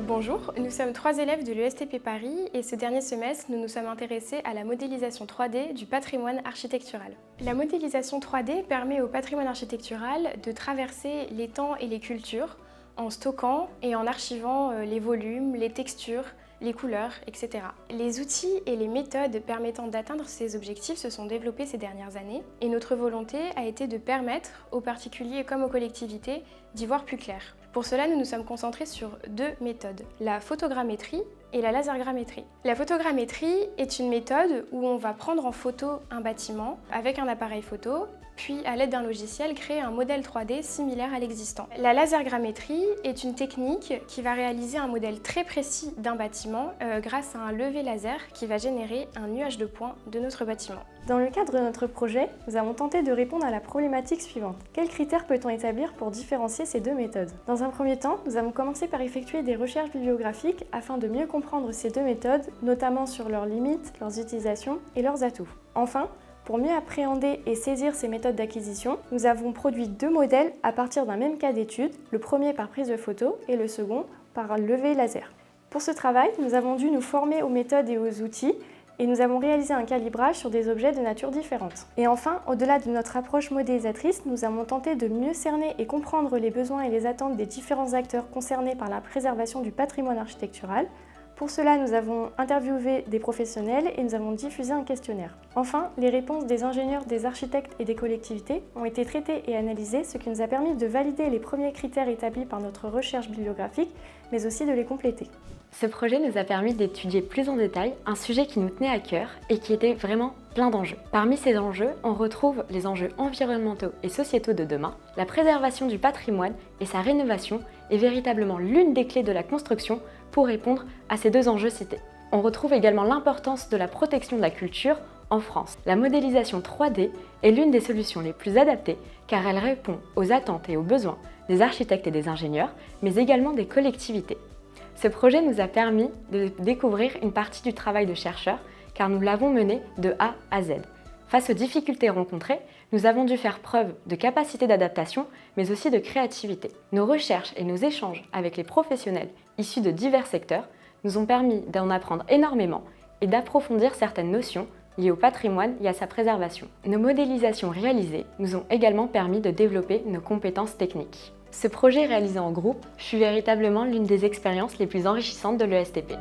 Bonjour, nous sommes 3 élèves de l'ESTP Paris et ce dernier semestre, nous nous sommes intéressés à la modélisation 3D du patrimoine architectural. La modélisation 3D permet au patrimoine architectural de traverser les temps et les cultures en stockant et en archivant les volumes, les textures, les couleurs, etc. Les outils et les méthodes permettant d'atteindre ces objectifs se sont développés ces dernières années et notre volonté a été de permettre aux particuliers comme aux collectivités d'y voir plus clair. Pour cela, nous nous sommes concentrés sur 2 méthodes, la photogrammétrie et la lasergrammétrie. La photogrammétrie est une méthode où on va prendre en photo un bâtiment avec un appareil photo, puis à l'aide d'un logiciel créer un modèle 3D similaire à l'existant. La lasergrammétrie est une technique qui va réaliser un modèle très précis d'un bâtiment grâce à un levé laser qui va générer un nuage de points de notre bâtiment. Dans le cadre de notre projet, nous avons tenté de répondre à la problématique suivante. Quels critères peut-on établir pour différencier ces 2 méthodes? Dans un premier temps, nous avons commencé par effectuer des recherches bibliographiques afin de mieux comprendre ces 2 méthodes, notamment sur leurs limites, leurs utilisations et leurs atouts. Enfin, pour mieux appréhender et saisir ces méthodes d'acquisition, nous avons produit 2 modèles à partir d'un même cas d'étude, le premier par prise de photo et le second par levé laser. Pour ce travail, nous avons dû nous former aux méthodes et aux outils et nous avons réalisé un calibrage sur des objets de nature différente. Et enfin, au-delà de notre approche modélisatrice, nous avons tenté de mieux cerner et comprendre les besoins et les attentes des différents acteurs concernés par la préservation du patrimoine architectural. Pour cela, nous avons interviewé des professionnels et nous avons diffusé un questionnaire. Enfin, les réponses des ingénieurs, des architectes et des collectivités ont été traitées et analysées, ce qui nous a permis de valider les premiers critères établis par notre recherche bibliographique, mais aussi de les compléter. Ce projet nous a permis d'étudier plus en détail un sujet qui nous tenait à cœur et qui était vraiment plein d'enjeux. Parmi ces enjeux, on retrouve les enjeux environnementaux et sociétaux de demain. La préservation du patrimoine et sa rénovation est véritablement l'une des clés de la construction pour répondre à ces 2 enjeux cités. On retrouve également l'importance de la protection de la culture en France. La modélisation 3D est l'une des solutions les plus adaptées car elle répond aux attentes et aux besoins des architectes et des ingénieurs, mais également des collectivités. Ce projet nous a permis de découvrir une partie du travail de chercheurs car nous l'avons mené de A à Z. Face aux difficultés rencontrées, nous avons dû faire preuve de capacité d'adaptation mais aussi de créativité. Nos recherches et nos échanges avec les professionnels issus de divers secteurs nous ont permis d'en apprendre énormément et d'approfondir certaines notions liées au patrimoine et à sa préservation. Nos modélisations réalisées nous ont également permis de développer nos compétences techniques. Ce projet réalisé en groupe fut véritablement l'une des expériences les plus enrichissantes de l'ESTP.